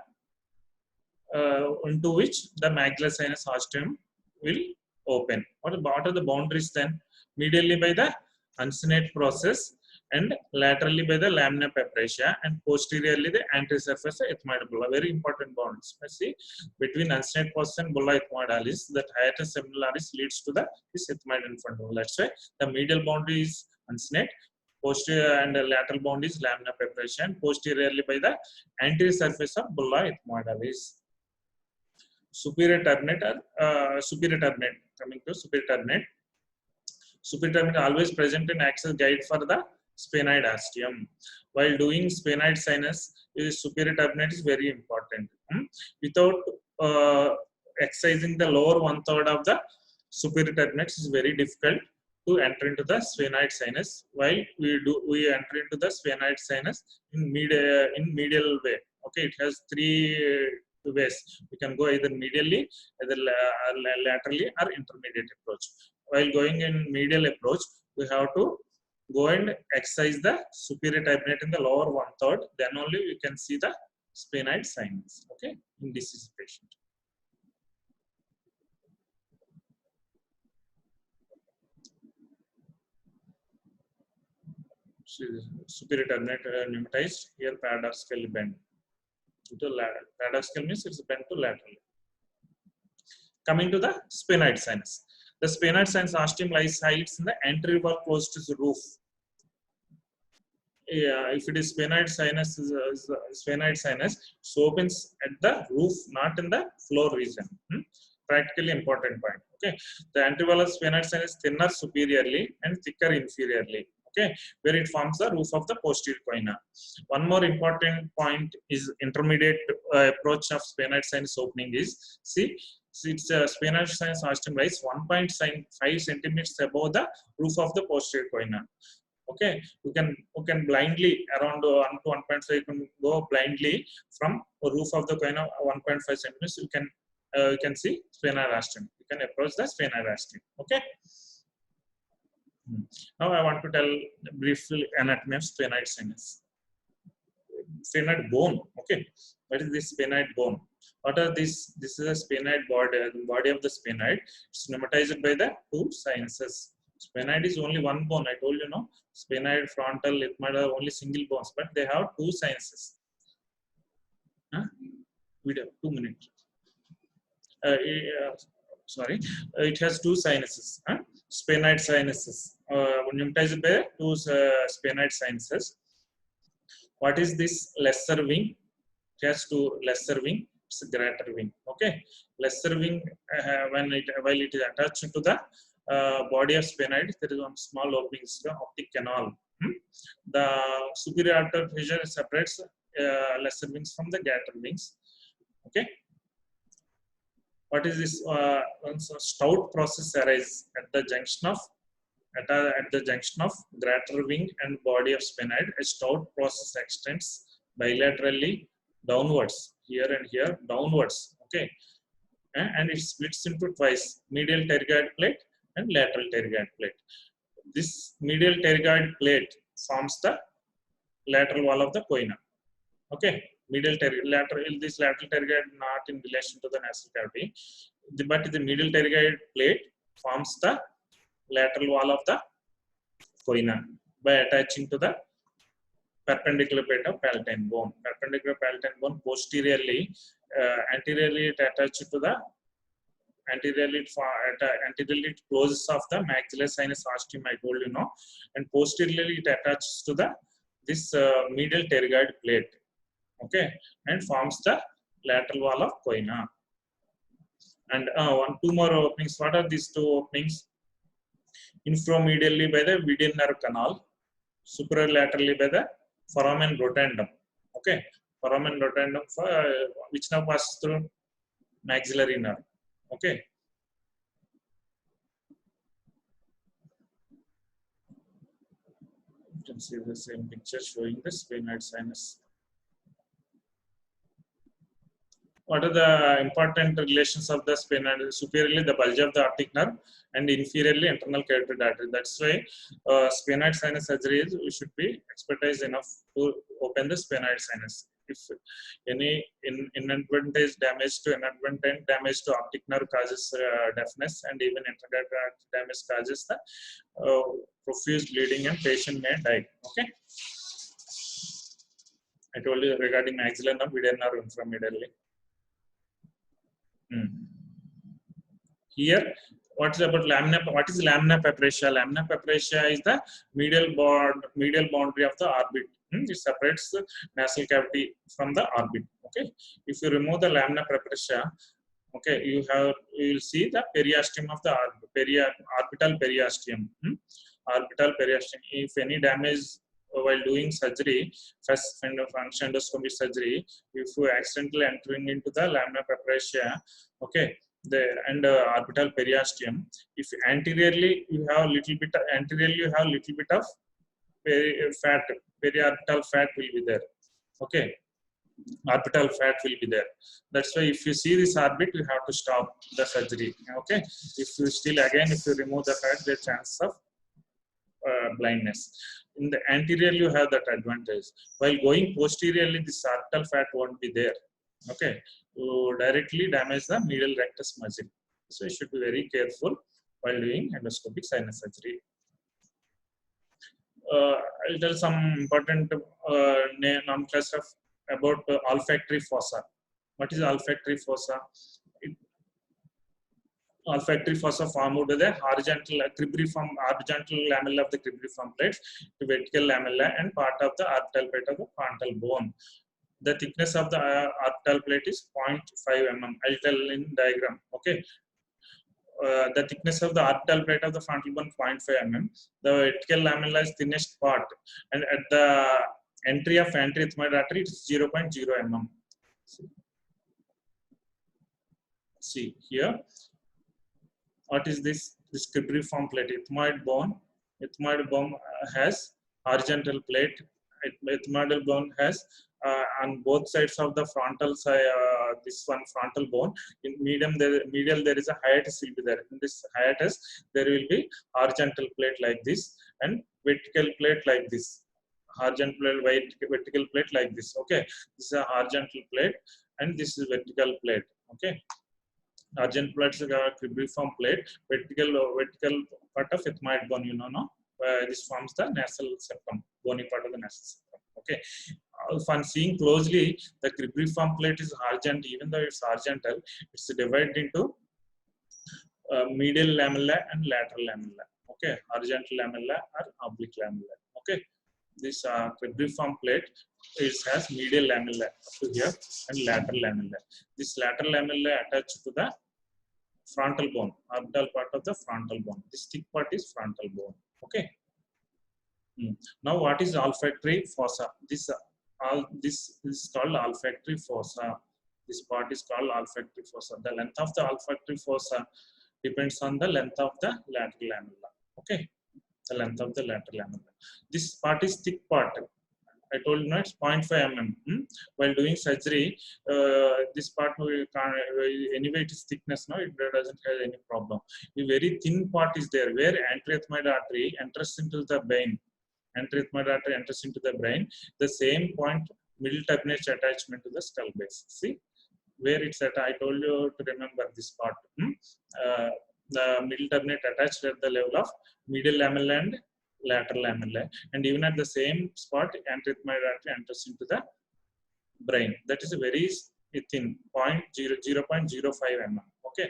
into which the maxillary sinus osteum will open. What are the boundaries then? Medially by the uncinate process, and laterally by the lamina papyracea, and posteriorly the anterior surface of ethmoidal bulla. Very important boundaries. Let's see, between uncinate process and bulla ethmoidalis, that hiatus seminalis leads to this ethmoid infundibulum. That's why the medial boundary is uncinate, posterior and lateral boundary is lamina papyracea, and posteriorly by the anterior surface of bulla ethmoidalis. Superior turbinate. Coming to superior turbinate. Superior turbinate always present in access guide for the sphenoid osteum. While doing sphenoid sinus, superior turbinate is very important. Without excising the lower 1/3 of the superior turbinate, is very difficult to enter into the sphenoid sinus. While we enter into the sphenoid sinus in medial way. Okay, it has two ways. We can go either medially, either laterally, or intermediate approach. While going in medial approach, we have to go and exercise the superior turbinate in the lower 1/3. Then only we can see the sphenoid sinus. Okay, in disease patient. Superior turbinate pneumatized, here paradoxically bent to lateral. Paradoxical means it's bent to lateral. Coming to the sphenoid sinus. The sphenoid sinus ostium lies hides in the anterior wall close to the roof. Yeah, if it is sphenoid sinus, sphenoid sinus, it opens at the roof, not in the floor region. Practically important point. Okay, the anterior sphenoid sinus is thinner superiorly and thicker inferiorly. Okay, where it forms the roof of the posterior coina. One more important point is intermediate approach of sphenoid sinus opening is, see its sphenoid sinus ostium lies 1.5 centimeters above the roof of the posterior coina. Okay, you can blindly around 1 to 1.5, you can go blindly from the roof of the coina 1.5 centimeters. You can see sphenoid ostium. You can approach the sphenoid ostium. Okay. Now I want to tell briefly anatomy of sphenoid sinus. Sphenoid bone. Okay, what is this sphenoid bone? What are this? This is a sphenoid body of the sphenoid. It's pneumatized by the two sinuses. Sphenoid is only one bone. I told you, no, sphenoid, frontal, ethmoid are only single bones, but they have two sinuses. Video 2 minutes. Sorry, it has two sinuses. Sphenoid sinuses. Pneumatized by two sphenoid sinuses. What is this lesser wing? It has two lesser wing. It's a greater wing. Okay, lesser wing while it is attached to the body of sphenoid, there is one small opening, the optic canal. The superior arterial fissure separates lesser wings from the greater wings. Okay. What is this? Stout process arises at the junction of greater wing and body of sphenoid. A stout process extends bilaterally downwards, here and here downwards. Okay, and it splits into twice: medial pterygoid plate and lateral pterygoid plate. This medial pterygoid plate forms the lateral wall of the coina. Okay, medial this lateral pterygoid not in relation to the nasal cavity, but the medial pterygoid plate forms the lateral wall of the coina by attaching to the perpendicular plate of palatine bone. Perpendicular palatine bone posteriorly, anteriorly it attached to the anteriorly it closes off the maxillary sinus ostium, I told you, no, and posteriorly it attaches to the this medial pterygoid plate. Okay, and forms the lateral wall of coina. And two more openings. What are these two openings? Infromedially by the median nerve canal, superolaterally by the foramen rotundum. Okay, foramen rotundum which now passes through maxillary nerve. Okay. You can see the same picture showing the sphenoid sinus. What are the important relations of the sphenoid? Superiorly, the bulge of the optic nerve, and inferiorly, internal carotid artery. That's why sphenoid sinus surgery is, we should be expertise enough to open the sphenoid sinus. If any inadvertent damage to optic nerve causes deafness, and even intercarotid damage causes the profuse bleeding, and patient may die. Okay. I told you regarding maxillary nerve, medial nerve, inframedially. Here, what is about lamina? What is lamina papyracea? Lamina papyracea is the medial boundary of the orbit. It separates the nasal cavity from the orbit. Okay, if you remove the lamina papyracea, okay, you will see the periosteum of the orbital periosteum. Orbital periosteum. If any damage while doing surgery, first function endoscopic surgery, if you accidentally entering into the lamina papyracea, okay, orbital periosteum, if anteriorly you have little bit of fat, periorbital fat will be there. Okay, orbital fat will be there. That's why if you see this orbit, you have to stop the surgery. Okay. If you still again, if you remove the fat, the chance of blindness. In the anterior, you have that advantage. While going posteriorly, this orbital fat won't be there. Okay. You directly damage the medial rectus muscle. So you should be very careful while doing endoscopic sinus surgery. I'll tell some important nomenclature about olfactory fossa. What is olfactory fossa? Olfactory fossa formed with the horizontal cribriform horizontal lamella of the cribriform plate, the vertical lamella, and part of the orbital plate of the frontal bone. The thickness of the orbital plate is 0.5 mm. I'll tell in diagram. Okay. The thickness of the orbital plate of the frontal bone 0.5 mm. The vertical lamella is thinnest part, and at the entry of anterior ethmoid artery it is 0.0 mm. See here, what is this? This cribriform plate, ethmoid bone. Ethmoid bone has horizontal plate. Ethmoidal bone has on both sides of the frontal side, this one frontal bone. In medial there is a hiatus will be there. In this hiatus there will be horizontal plate like this and vertical plate like this. Horizontal plate, vertical plate like this. Okay, this is a horizontal plate and this is vertical plate. Okay, horizontal plate is a cribriform plate. Vertical part of ethmoid bone. You know, no. This forms the nasal septum, bony part of the nasal septum. Okay. If I'm seeing closely, the cribriform plate is horizontal. Even though it's horizontal, it's divided into medial lamella and lateral lamella. Okay, horizontal lamella or oblique lamella. Okay, this cribriform plate has medial lamella up to here and lateral lamella. This lateral lamella attached to the frontal bone, orbital part of the frontal bone. This thick part is frontal bone. Okay. Now, what is olfactory fossa? This is called olfactory fossa. This part is called olfactory fossa. The length of the olfactory fossa depends on the length of the lateral lamella. Okay, the length of the lateral lamella. This part is thick part. I told you, no, it's 0.5 mm. While doing surgery, this part anyway it is thickness. No, it doesn't have any problem. The very thin part is there where anterior ethmoid artery enters into the brain. Anterior ethmoid artery enters into the brain. The same point, middle turbinate attachment to the skull base. See where it's at. I told you to remember this part. The middle turbinate attached at the level of medial lamella and lateral lamella, and even at the same spot, anterior ethmoid artery enters into the brain. That is a very thin 0.05 mm. Okay,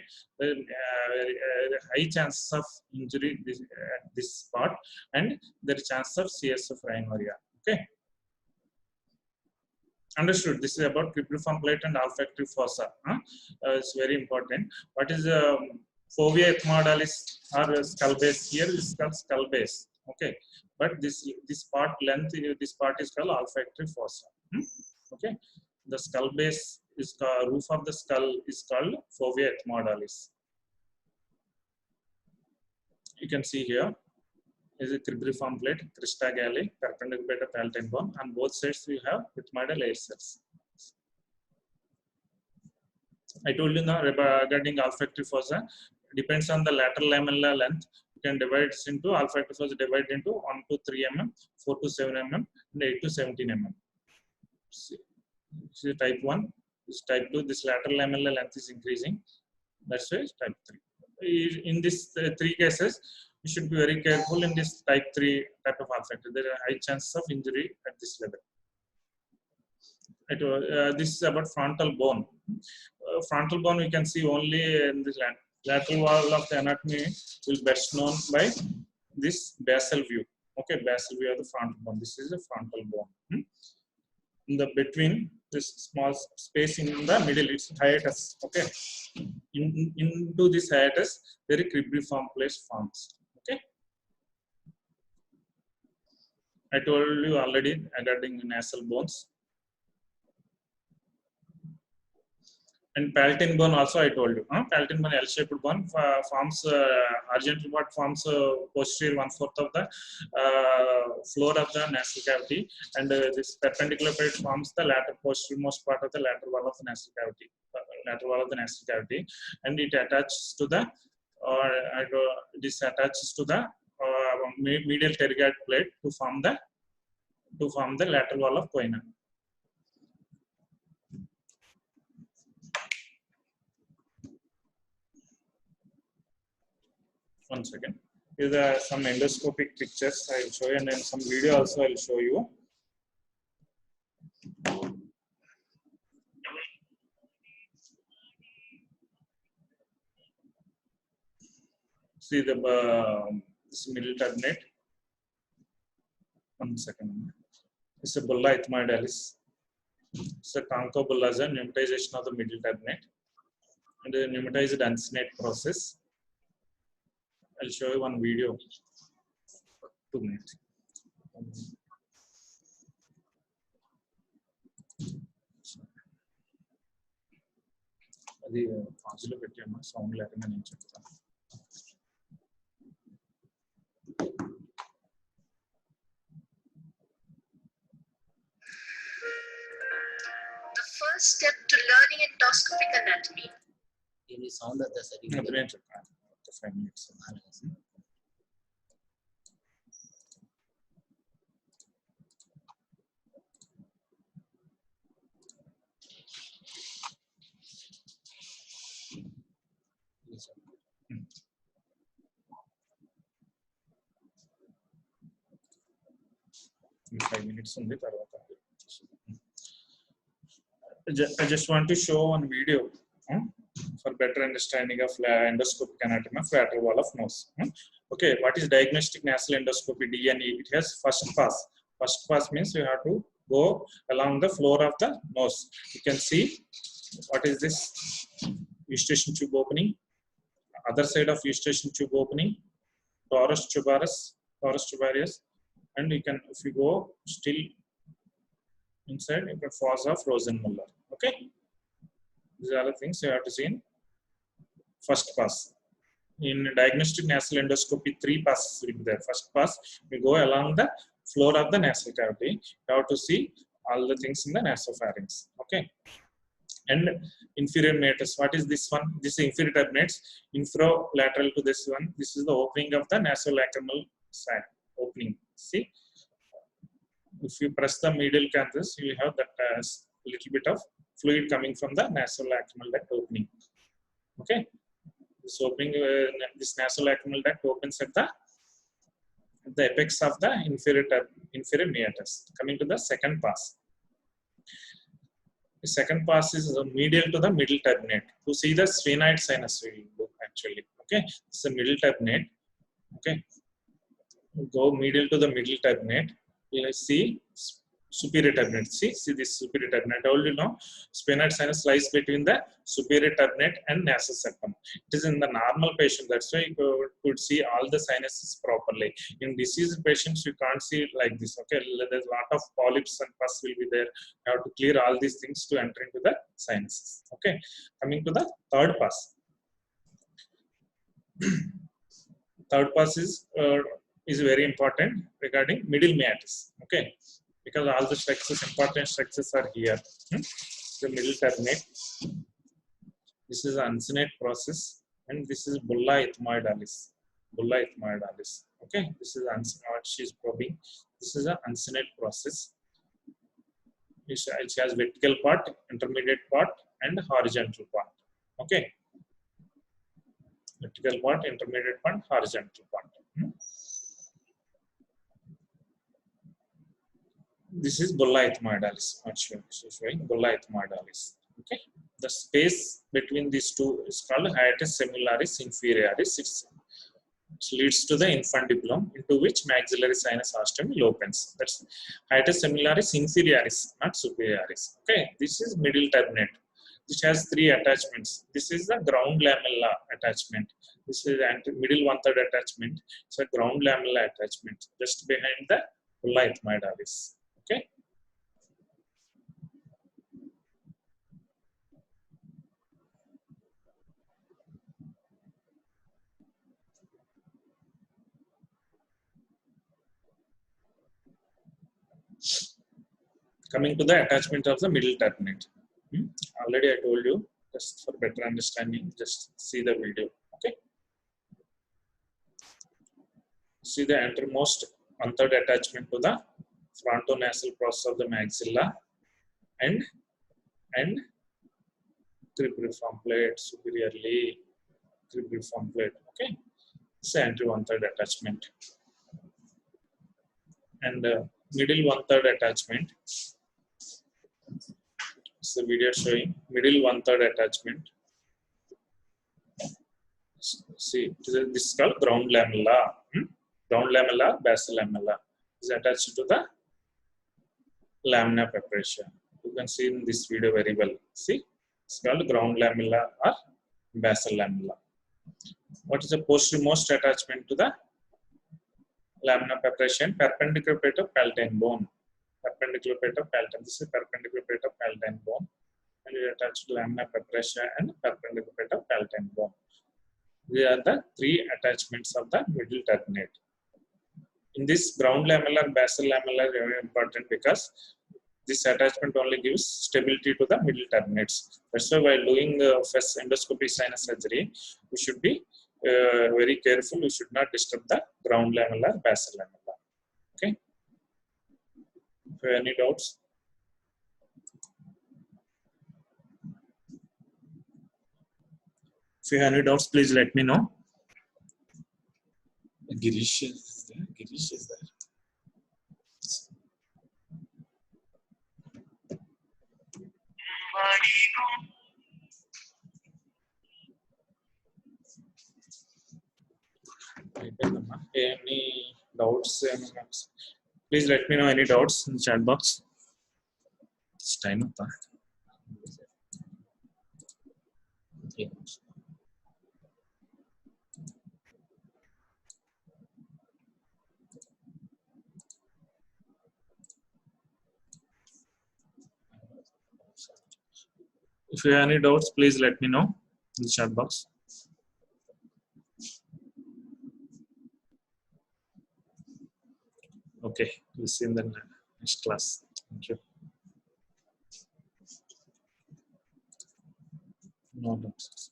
high chances of injury at this spot, and there is chance of CS of rhinorrhea. Okay, understood. This is about cribriform plate and olfactory fossa. It's very important. What is fovea ethmoidalis or skull base? Here is called skull base. Okay, but this part length, this part is called olfactory fossa. Okay, the skull base is called, roof of the skull is called fovea ethmoidalis. You can see here is a cribriform plate, crista galli, perpendicular to palatine bone. On both sides we have ethmoidal air cells. I told you now regarding olfactory fossa, depends on the lateral lamella length. You can divide this into olfactory fossa divided into 1 to 3 mm, 4 to 7 mm, and 8 to 17 mm. See type 1, this type 2, this lateral lamella length is increasing. That's why it's type 3. In this 3 cases, you should be very careful in this type 3 type of olfactory. There are high chances of injury at this level. This is about frontal bone. Frontal bone we can see only in this lateral wall of the anatomy will best known by this basal view. Okay, basal view of the frontal bone. This is a frontal bone. In the between this small space in the middle, it's hiatus. Okay, into this hiatus, very cribriform place forms. Okay, I told you already regarding nasal bones. And palatine bone also I told you. Palatine bone L-shaped bone forms horizontal part forms posterior 1/4 of the floor of the nasal cavity, and this perpendicular part forms the lateral posteriormost part of the lateral wall of the nasal cavity. And it attaches to the this attaches to the medial pterygoid plate to form the lateral wall of choana. One second. These are some endoscopic pictures I will show you, and then some video also I will show you. See the this middle turbinate. One second. It's a bulla ethmoidalis. It's a concha bulla is a pneumatization of the middle turbinate, and the pneumatized uncinate process. I'll show you one video. 2 minutes. అది ఫాస్ట్లో పెట్టాము sound లేకుండా నేను చెప్తాను. The first step to learning endoscopic anatomy. Any sound at the setting. 5 minutes. ఉంది తర్వాత. I just want to show one video for better understanding of endoscopic anatomy of lateral wall of nose. Okay, what is diagnostic nasal endoscopy DNE? It has first pass. First pass means you have to go along the floor of the nose. You can see what is this eustachian tube opening, other side of eustachian tube opening, torus tubarius, and you can, if you go still inside, you can fossa of Rosenmuller. Okay, these are the things you have to see in first pass. In diagnostic nasal endoscopy, 3 passes will be there. First pass, we go along the floor of the nasal cavity. You have to see all the things in the nasopharynx. Okay, and inferior meatus. What is this one? This is inferior turbinates. Infrolateral to this one. This is the opening of the nasolacrimal sac. Opening. See, if you press the medial canthus, you have that little bit of fluid coming from the nasolacrimal duct opening. Okay, this opening, this nasolacrimal duct opens at the apex of the inferior meatus. Coming to the second pass. The second pass is medial to the middle turbinate. To see the sphenoid sinus, we will actually. Okay, it's a middle turbinate. Okay, go medial to the middle turbinate. Let's see superior turbinate. See this superior turbinate. I told you now, sphenoid sinus lies between the superior turbinate and nasal septum. It is in the normal patient. That's why you could see all the sinuses properly. In diseased patients, you can't see it like this. Okay, there's a lot of polyps and pus will be there. You have to clear all these things to enter into the sinuses. Okay, coming to the third pass. Third pass is very important regarding middle meatus. Okay, because all the structures, important structures are here. The middle turbinate. This is the uncinate process, and this is bulla ethmoidalis. Bulla ethmoidalis. Okay, this is what she is probing. This is an uncinate process. It has vertical part, intermediate part, and horizontal part. Okay, vertical part, intermediate part, horizontal part. This is bulla ethmoidalis. Showing bulla ethmoidalis. Okay, the space between these two is called hiatus semillaris inferioris. It leads to the infundibulum, into which maxillary sinus ostomy opens. That's hiatus semillaris inferioris, not superioris. Okay, this is middle turbinate, which has 3 attachments. This is the ground lamella attachment. This is middle 1/3 attachment. It's a ground lamella attachment just behind the bulla ethmoidalis. Okay. Coming to the attachment of the middle turbinate. Already I told you, just for better understanding, just see the video. Okay. See the entermost one-third attachment to the frontonasal process of the maxilla and cribriform plate superiorly. Cribriform plate. Okay. It's the anterior one-third attachment. And middle one-third attachment. It's the video showing middle one-third attachment. See, this is called ground lamella. Ground lamella, basal lamella is attached to the lamina papyracea. You can see in this video very well. See, it's called ground lamella or basal lamella. What is the posteriormost attachment to the lamina papyracea and perpendicular plate of palatine bone? Perpendicular plate of palatine. This is perpendicular plate of palatine bone, and it attached to lamina papyracea and perpendicular plate of palatine bone. These are the three attachments of the middle turbinate. In this ground lamella and basal lamella is very important because this attachment only gives stability to the middle turbinates. That's why while doing first endoscopic sinus surgery, we should be very careful. We should not disturb the ground lamella or basal lamella. Okay. If you have any doubts? If you have any doubts, please let me know. Girish is there. Girish is there. Any doubts? Please let me know any doubts in the chat box. It's time up. If you have any doubts, please let me know in the chat box. Okay, we'll see in the next class. Thank you. No doubts.